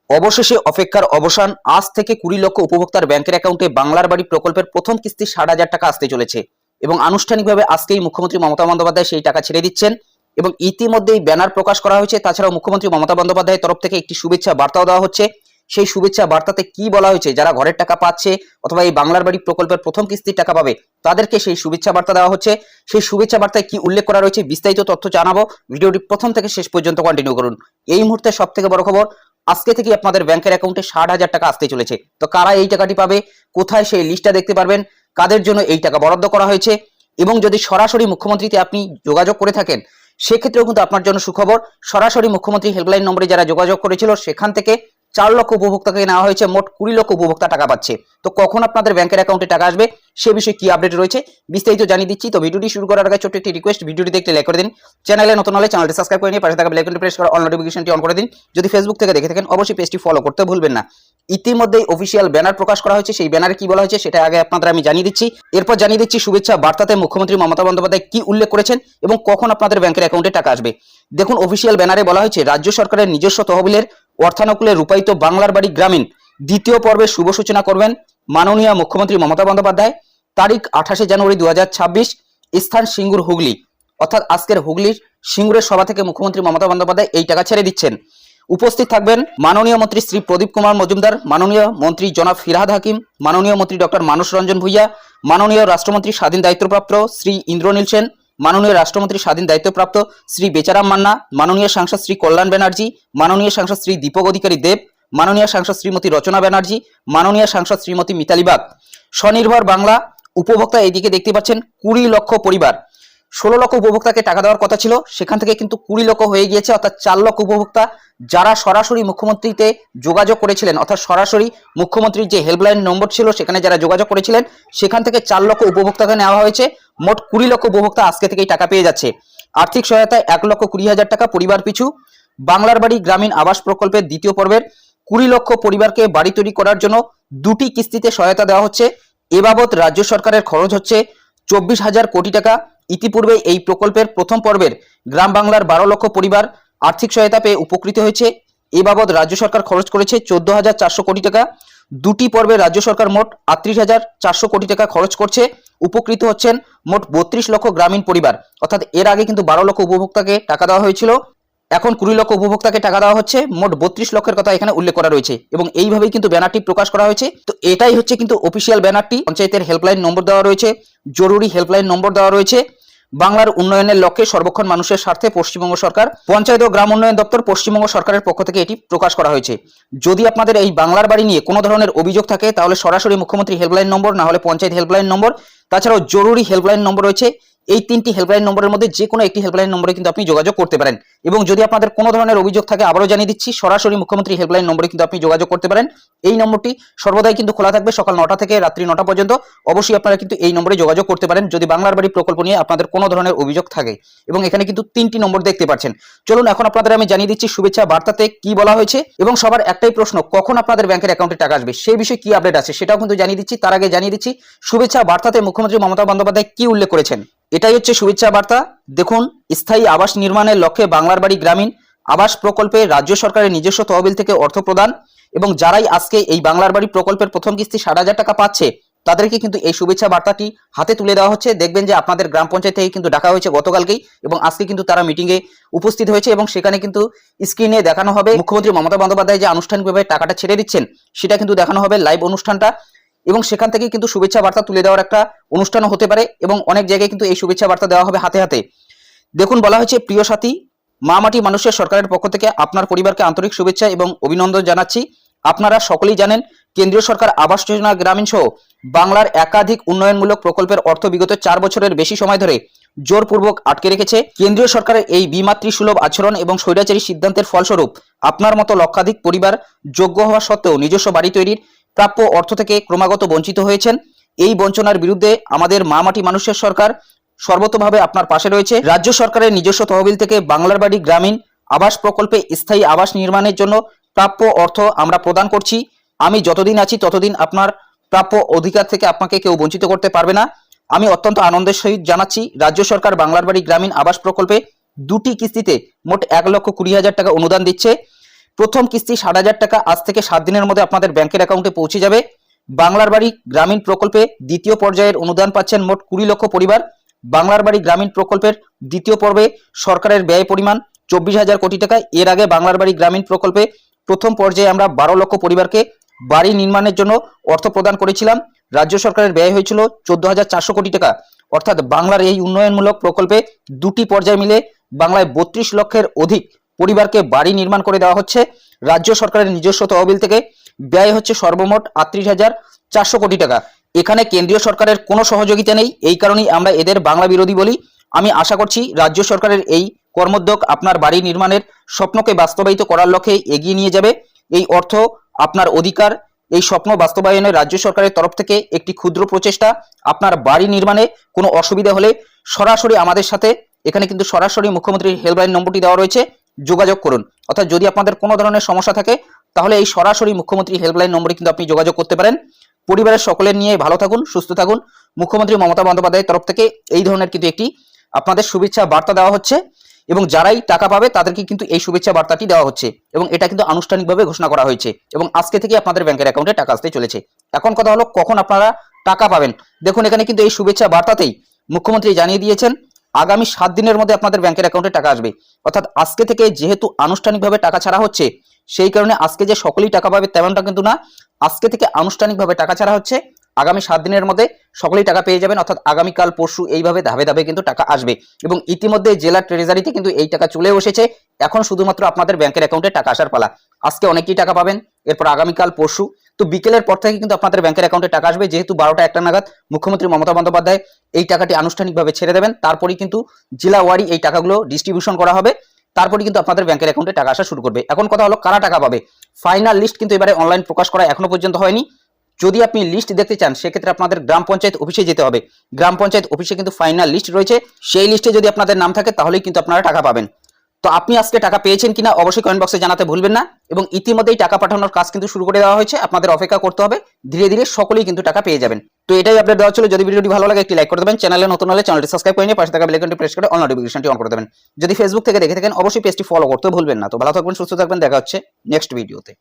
অবশেষে অপেক্ষার অবসান। আজ থেকে 20 লক্ষ উপভোক্তার ব্যাংকের অ্যাকাউন্টে বাংলার বাড়ি প্রকল্পের প্রথম কিস্তি 60,000 টাকা আসতে চলেছে এবং আনুষ্ঠানিকভাবে আজকেই মুখ্যমন্ত্রী মমতা বন্দ্যোপাধ্যায় সেই টাকা ছেড়ে দিচ্ছেন এবং ইতিমধ্যেই ব্যানার প্রকাশ করা হয়েছে। তাছাড়াও মুখ্যমন্ত্রী মমতা বন্দ্যোপাধ্যায়ের তরফ থেকে একটি শুভেচ্ছা বার্তাও দেওয়া হচ্ছে। সেই শুভেচ্ছা বার্তাতে কি বলা হয়েছে, যারা ঘরের টাকা পাচ্ছে অথবা এই বাংলার বাড়ি প্রকল্পের প্রথম কিস্তির টাকা পাবে তাদেরকে সেই শুভেচ্ছা বার্তা দেওয়া হচ্ছে। সেই শুভেচ্ছা বার্তায় কি উল্লেখ করা রয়েছে বিস্তারিত তথ্য জানাবো। ভিডিওটি প্রথম থেকে শেষ পর্যন্ত কন্টিনিউ করুন। এই মুহূর্তে সব থেকে বড় খবর, আজকে থেকে আপনাদের ব্যাংকের অ্যাকাউন্টে 60,000 টাকা আসতে চলেছে। তো কারা এই টাকাটি পাবে, কোথায় সেই লিস্টটা দেখতে পারবেন, কাদের জন্য এই টাকা বরাদ্দ করা হয়েছে এবং যদি সরাসরি মুখ্যমন্ত্রীতে আপনি যোগাযোগ করে থাকেন সেক্ষেত্রেও কিন্তু আপনার জন্য সুখবর। সরাসরি মুখ্যমন্ত্রী হেল্পলাইন নম্বরে যারা যোগাযোগ করেছিল সেখান থেকে 4 লক্ষ উপভোক্তাকে নেওয়া হয়েছে, মোট 20 লক্ষ উপভোক্তা টাকা পাচ্ছে। তো কখন আপনাদের ব্যাংকের অ্যাকাউন্টে টাকা আসবে সে বিষয়ে কি আপডেট রয়েছে বিস্তারিত জানিয়ে দিচ্ছি। তো ভিডিওটি শুরু করার আগে ছোট্ট একটি রিকোয়েস্ট, ভিডিওটি দেখতে লাইক করে দিন, চ্যানেলে নতুন হলে চ্যানেলটি সাবস্ক্রাইব করে নিয়ে পাশে থাকা বেল আইকনটি প্রেস করে অল নোটিফিকেশনটি অন করে দিন। যদি ফেসবুক থেকে দেখে থাকেন অবশ্যই পেজটি ফলো করতে ভুলবেন না। ইতিমধ্যেই অফিসিয়াল ব্যানার প্রকাশ করা হয়েছে, সেই ব্যানারে কি বলা হয়েছে সেটা আগে আপনাদের আমি জানিয়ে দিচ্ছি। এরপর জানিয়ে দিচ্ছি শুভেচ্ছা বার্তাতে মুখ্যমন্ত্রী মমতা বন্দ্যোপাধ্যায় কি উল্লেখ করেছেন এবং কখন আপনাদের ব্যাংকের অ্যাকাউন্টে টাকা আসবে। দেখুন, অফিসিয়াল ব্যানারে বলা হয়েছে রাজ্য সরকারের নিজস্ব তহবিলের অর্থানুকূলে রূপায়িত বাংলার বাড়ি গ্রামীণ দ্বিতীয় পর্বের শুভ সূচনা করবেন মাননীয় মুখ্যমন্ত্রী মমতা বন্দ্যোপাধ্যায়। তারিখ 28 জানুয়ারি 2026, স্থান সিঙ্গুর, হুগলি। অর্থাৎ আজকের হুগলির সিঙ্গুরের সভা থেকে মুখ্যমন্ত্রী মমতা বন্দ্যোপাধ্যায় এই টাকা ছেড়ে দিচ্ছেন। উপস্থিত থাকবেন মাননীয় মন্ত্রী শ্রী প্রদীপ কুমার মজুমদার, মাননীয় মন্ত্রী জনাব ফিরহাদ হাকিম, মাননীয় মন্ত্রী ডক্টর মানস রঞ্জন ভূঁইয়া, মাননীয় রাষ্ট্রমন্ত্রী স্বাধীন দায়িত্বপ্রাপ্ত শ্রী ইন্দ্রনীল সেন, মাননীয় রাষ্ট্রমন্ত্রী স্বাধীন দায়িত্বপ্রাপ্ত শ্রী বেচারাম মান্না, মাননীয় সাংসদ শ্রী কল্যাণ ব্যানার্জি, মাননীয় সাংসদ শ্রী দীপক অধিকারী দেব, মাননীয় সাংসদ শ্রীমতী রচনা ব্যানার্জি, মাননীয় সাংসদ শ্রীমতী মিতালি বাগ। স্বনির্ভর বাংলা উপভোক্তা এইদিকে দেখতে পাচ্ছেন 20 লক্ষ পরিবার। 16 লক্ষ উপভোক্তাকে টাকা দেওয়ার কথা ছিল, সেখান থেকে কিন্তু 20 লক্ষ হয়ে গিয়েছে। অর্থাৎ 4 লক্ষ উপভোক্তা যারা সরাসরি মুখ্যমন্ত্রীতে যোগাযোগ করেছিলেন, অর্থাৎ সরাসরি মুখ্যমন্ত্রীর যে হেল্পলাইন নম্বর ছিল সেখানে যারা যোগাযোগ করেছিলেন সেখান থেকে 4 লক্ষ উপভোক্তাকে নেওয়া হয়েছে। মোট 20 লক্ষ উপভোক্তা আজকে থেকেই টাকা পেয়ে যাচ্ছে। আর্থিক সহায়তায় 1,20,000 টাকা পরিবার পিছু। বাংলার বাড়ি গ্রামীণ আবাস প্রকল্পের দ্বিতীয় পর্বের 20 লক্ষ পরিবারকে বাড়ি তৈরি করার জন্য 2টি কিস্তিতে সহায়তা দেওয়া হচ্ছে। এ বাবদ রাজ্য সরকারের খরচ হচ্ছে 24,000 কোটি টাকা। ইতিপূর্বে এই প্রকল্পের প্রথম পর্বের গ্রাম বাংলার 12 লক্ষ পরিবার আর্থিক সহায়তা পেয়ে উপকৃত হয়েছে। এ বাবদ রাজ্য সরকার খরচ করেছে 14,400 কোটি টাকা। 2টি পর্বে রাজ্য সরকার মোট 38,400 কোটি টাকা খরচ করছে। উপকৃত হচ্ছেন মোট 32 লক্ষ গ্রামীণ পরিবার। অর্থাৎ এর আগে কিন্তু 12 লক্ষ উপভোক্তাকে টাকা দেওয়া হয়েছিল, এখন 20 লক্ষ উপভোক্তাকে টাকা দেওয়া হচ্ছে। মোট 32 লক্ষের কথা এখানে উল্লেখ করা রয়েছে এবং এইভাবেই কিন্তু ব্যানারটি প্রকাশ করা হয়েছে। তো এটাই হচ্ছে কিন্তু অফিসিয়াল ব্যানারটি। পঞ্চায়েতের হেল্পলাইন নম্বর দেওয়া রয়েছে, জরুরি হেল্পলাইন নম্বর দেওয়া রয়েছে। বাংলার উন্নয়নের লক্ষ্যে সর্বক্ষণ মানুষের স্বার্থে পশ্চিমবঙ্গ সরকার, পঞ্চায়েত ও গ্রাম উন্নয়ন দপ্তর, পশ্চিমবঙ্গ সরকারের পক্ষ থেকে এটি প্রকাশ করা হয়েছে। যদি আপনাদের এই বাংলার বাড়ি নিয়ে কোনো ধরনের অভিযোগ থাকে তাহলে সরাসরি মুখ্যমন্ত্রী হেল্পলাইন নম্বর, না হলে পঞ্চায়েত হেল্পলাইন নম্বর, তাছাড়াও জরুরি হেল্পলাইন নম্বর রয়েছে। এই 3টি হেল্পলাইন নম্বরের মধ্যে যে কোনো একটি হেল্পলাইন নম্বরে কিন্তু আপনি যোগাযোগ করতে পারেন। এবং যদি আপনাদের কোনো ধরনের অভিযোগ থাকে আবারও জানিয়ে দিচ্ছি, সরাসরি মুখ্যমন্ত্রী হেল্পলাইন নম্বরে কিন্তু আপনি যোগাযোগ করতে পারেন। এই নম্বরটি সর্বদাই কিন্তু খোলা থাকবে, সকাল 9টা থেকে রাত্রি 9টা পর্যন্ত। অবশ্যই আপনারা কিন্তু এই নম্বরে যোগাযোগ করতে পারেন যদি বাংলার বাড়ি প্রকল্প নিয়ে আপনাদের কোনো ধরনের অভিযোগ থাকে। এবং এখানে কিন্তু 3টি নম্বর দেখতে পাচ্ছেন। চলুন এখন আপনাদের আমি জানিয়ে দিচ্ছি শুভেচ্ছা বার্তাতে কি বলা হয়েছে এবং সবার একটাই প্রশ্ন, কখন আপনাদের ব্যাংকের অ্যাকাউন্টে টাকা আসবে সেই বিষয়ে কি আপডেট আছে সেটাও কিন্তু জানিয়ে দিচ্ছি। তার আগে জানিয়ে দিচ্ছি শুভেচ্ছা বার্তাতে মুখ্যমন্ত্রী মমতা বন্দ্যোপাধ্যায় কি উল্লেখ করেছেন। এটাই হচ্ছে শুভেচ্ছা বার্তা। দেখুন, স্থায়ী আবাস নির্মাণের লক্ষ্যে বাংলার বাড়ি গ্রামীণ আবাস প্রকল্পে রাজ্য সরকারের নিজস্ব তহবিল থেকে অর্থ প্রদান এবং যারাই আজকে এই বাংলার বাড়ি প্রকল্পের প্রথম কিস্তি 60,000 টাকা পাচ্ছে তাদেরকে কিন্তু এই শুভেচ্ছা বার্তাটি হাতে তুলে দেওয়া হচ্ছে। দেখবেন যে আপনাদের গ্রাম পঞ্চায়েত থেকে কিন্তু ডাকা হয়েছে গতকালকেই এবং আজকে কিন্তু তারা মিটিংয়ে উপস্থিত হয়েছে এবং সেখানে কিন্তু স্ক্রিনে দেখানো হবে মুখ্যমন্ত্রী মমতা বন্দ্যোপাধ্যায় যে আনুষ্ঠানিকভাবে টাকাটা ছেড়ে দিচ্ছেন সেটা কিন্তু দেখানো হবে লাইভ অনুষ্ঠানটা এবং সেখান থেকে কিন্তু শুভেচ্ছা বার্তা তুলে দেওয়ার একটা অনুষ্ঠানও হতে পারে এবং অনেক জায়গায় কিন্তু এই শুভেচ্ছা বার্তা দেওয়া হবে হাতে হাতে। দেখুন, বলা হয়েছে প্রিয় সাথী, মা মাটি মানুষের সরকারের পক্ষ থেকে আপনার পরিবারকে আন্তরিক শুভেচ্ছা এবং অভিনন্দন জানাচ্ছি। আপনারা সকলেই জানেন কেন্দ্রীয় সরকার আবাস যোজনা গ্রামীণ সহ বাংলার একাধিক উন্নয়নমূলক প্রকল্পের অর্থ বিগত 4 বছরের বেশি সময় ধরে জোরপূর্বক আটকে রেখেছে। কেন্দ্রীয় সরকারের এই বিমাতৃসুলভ আচরণ এবং স্বৈরাচারী সিদ্ধান্তের ফলস্বরূপ আপনার মতো লক্ষাধিক পরিবার যোগ্য হওয়া সত্ত্বেও নিজস্ব বাড়ি তৈরির প্রাপ্য অর্থ থেকে ক্রমাগত বঞ্চিত হয়েছেন। এই বঞ্চনার বিরুদ্ধে আমাদের মা মাটি মানুষের সরকার সর্বতোভাবে আপনার পাশে রয়েছে। রাজ্য সরকারের নিজস্ব তহবিল থেকে বাংলার বাড়ি গ্রামীণ আবাস প্রকল্পে স্থায়ী আবাস নির্মাণের জন্য প্রাপ্য অর্থ আমরা প্রদান করছি। আমি যতদিন আছি ততদিন আপনার প্রাপ্য অধিকার থেকে আপনাকে কেউ বঞ্চিত করতে পারবে না। আমি অত্যন্ত আনন্দের সহিত জানাচ্ছি রাজ্য সরকার বাংলার বাড়ি গ্রামীণ আবাস প্রকল্পে 2টি কিস্তিতে মোট 1,20,000 টাকা অনুদান দিচ্ছে। প্রথম কিস্তি 60,000 টাকা আজ থেকে 7 দিনের মধ্যে আপনাদের ব্যাংকের অ্যাকাউন্টে পৌঁছে যাবে। বাংলার বাড়ি গ্রামীণ প্রকল্পে দ্বিতীয় পর্যায়ের অনুদান পাচ্ছেন মোট 20 লক্ষ পরিবার। বাংলার বাড়ি গ্রামীণ প্রকল্পের দ্বিতীয় পর্বে সরকারের ব্যয় পরিমাণ 24,000 কোটি টাকা। এর আগে বাংলার বাড়ি গ্রামীণ প্রকল্পে প্রথম পর্যায়ে আমরা 12 লক্ষ পরিবারকে বাড়ি নির্মাণের জন্য অর্থ প্রদান করেছিলাম। রাজ্য সরকারের ব্যয় হয়েছিল 14,400 কোটি টাকা। অর্থাৎ বাংলার এই উন্নয়নমূলক প্রকল্পে দুটি পর্যায় মিলে বাংলায় 32 লক্ষের অধিক পরিবারকে বাড়ি নির্মাণ করে দেওয়া হচ্ছে। রাজ্য সরকারের নিজস্ব তহবিল থেকে ব্যয় হচ্ছে সর্বমোট 38,400 কোটি টাকা। এখানে কেন্দ্রীয় সরকারের কোনো সহযোগিতা নেই, এই কারণেই আমরা এদের বাংলা বিরোধী বলি। আমি আশা করছি রাজ্য সরকারের এই কর্মোদ্যোগ আপনার বাড়ি নির্মাণের স্বপ্নকে বাস্তবায়িত করার লক্ষ্যে এগিয়ে নিয়ে যাবে। এই অর্থ আপনার অধিকার, এই স্বপ্ন বাস্তবায়নে রাজ্য সরকারের তরফ থেকে একটি ক্ষুদ্র প্রচেষ্টা। আপনার বাড়ি নির্মাণে কোনো অসুবিধা হলে সরাসরি আমাদের সাথে, এখানে কিন্তু সরাসরি মুখ্যমন্ত্রীর হেল্পলাইন নম্বরটি দেওয়া রয়েছে, যোগাযোগ করুন। অর্থাৎ যদি আপনাদের কোনো ধরনের সমস্যা থাকে তাহলে এই সরাসরি মুখ্যমন্ত্রী হেল্পলাইন নম্বরে কিন্তু আপনি যোগাযোগ করতে পারেন। পরিবারের সকলের নিয়ে ভালো থাকুন, সুস্থ থাকুন। মুখ্যমন্ত্রী মমতা বন্দ্যোপাধ্যায়ের তরফ থেকে এই ধরনের কিন্তু একটি আপনাদের শুভেচ্ছা বার্তা দেওয়া হচ্ছে এবং যারাই টাকা পাবে তাদেরকে কিন্তু এই শুভেচ্ছা বার্তাটি দেওয়া হচ্ছে এবং এটা কিন্তু আনুষ্ঠানিকভাবে ঘোষণা করা হয়েছে এবং আজকে থেকে আপনাদের ব্যাংকের অ্যাকাউন্টে টাকা আসতে চলেছে। এখন কথা হলো কখন আপনারা টাকা পাবেন। দেখুন এখানে কিন্তু এই শুভেচ্ছা বার্তাতেই মুখ্যমন্ত্রী জানিয়ে দিয়েছেন আগামী 7 দিনের মধ্যে আপনাদের ব্যাংকের অ্যাকাউন্টে টাকা আসবে। অর্থাৎ আজকে থেকে যেহেতু আনুষ্ঠানিকভাবে টাকা ছাড়া হচ্ছে সেই কারণে আজকে যে সকলেই টাকা পাবে তেমনটা কিন্তু না। আজকে থেকে আনুষ্ঠানিকভাবে টাকা ছাড়া হচ্ছে, আগামী 7 দিনের মধ্যে সকলেই টাকা পেয়ে যাবেন। অর্থাৎ আগামীকাল পরশু এইভাবে ধাপে ধাপে কিন্তু টাকা আসবে এবং ইতিমধ্যে জেলা ট্রেজারিতে কিন্তু এই টাকা চলে এসেছে। এখন শুধুমাত্র আপনাদের ব্যাংকের অ্যাকাউন্টে টাকা আসার পালা। আজকে অনেকেই টাকা পাবেন, এরপর আগামীকাল পরশু তো বিকেলের পর থেকে কিন্তু আপনাদের ব্যাংকের অ্যাকাউন্টে টাকা আসবে। যেহেতু 12টা 1টা নাগাদ মুখ্যমন্ত্রী মমতা বন্দ্যোপাধ্যায় এই টাকাটি আনুষ্ঠানিকভাবে ছেড়ে দেবেন, তারপরেই কিন্তু জেলা ওয়ারি এই টাকাগুলো ডিস্ট্রিবিউশন করা হবে, তারপরে কিন্তু আপনাদের ব্যাংকের অ্যাকাউন্টে টাকা আসা শুরু করবে। এখন কথা হলো কারা টাকা পাবে। ফাইনাল লিস্ট কিন্তু এবারে অনলাইন প্রকাশ করা এখনো পর্যন্ত হয়নি। যদি আপনি লিস্ট দেখতে চান সেক্ষেত্রে আপনাদের গ্রাম পঞ্চায়েত অফিসে যেতে হবে। গ্রাম পঞ্চায়েত অফিসে কিন্তু ফাইনাল লিস্ট রয়েছে, সেই লিস্টে যদি আপনাদের নাম থাকে তাহলেই কিন্তু আপনারা টাকা পাবেন। তো আপনি আজকে টাকা পেয়েছেন কিনা অবশ্যই কমেন্ট বক্সে জানাতে ভুলবেন না এবং ইতিমধ্যেই টাকা পাঠানোর কাজ কিন্তু শুরু করে দেওয়া হয়েছে। আপনাদের অপেক্ষা করতে হবে, ধীরে ধীরে সকলেই কিন্তু টাকা পেয়ে যাবেন। তো এটাই আপডেট দেওয়া ছিল। যদি ভিডিওটি ভালো লাগে একটি লাইক করে দেবেন, চ্যানেলে নতুন হলে চ্যানেলটি সাবস্ক্রাইব করে নিয়ে পাশে থাকা বেল আইকনটি প্রেস করে অল নোটিফিকেশনটি অন করে দেবেন। যদি ফেসবুক থেকে দেখে থাকেন অবশ্যই পেজটি ফলো করতে ভুলবেন না। তো ভালো থাকবেন, সুস্থ থাকবেন, দেখা হচ্ছে নেক্সট ভিডিওতে।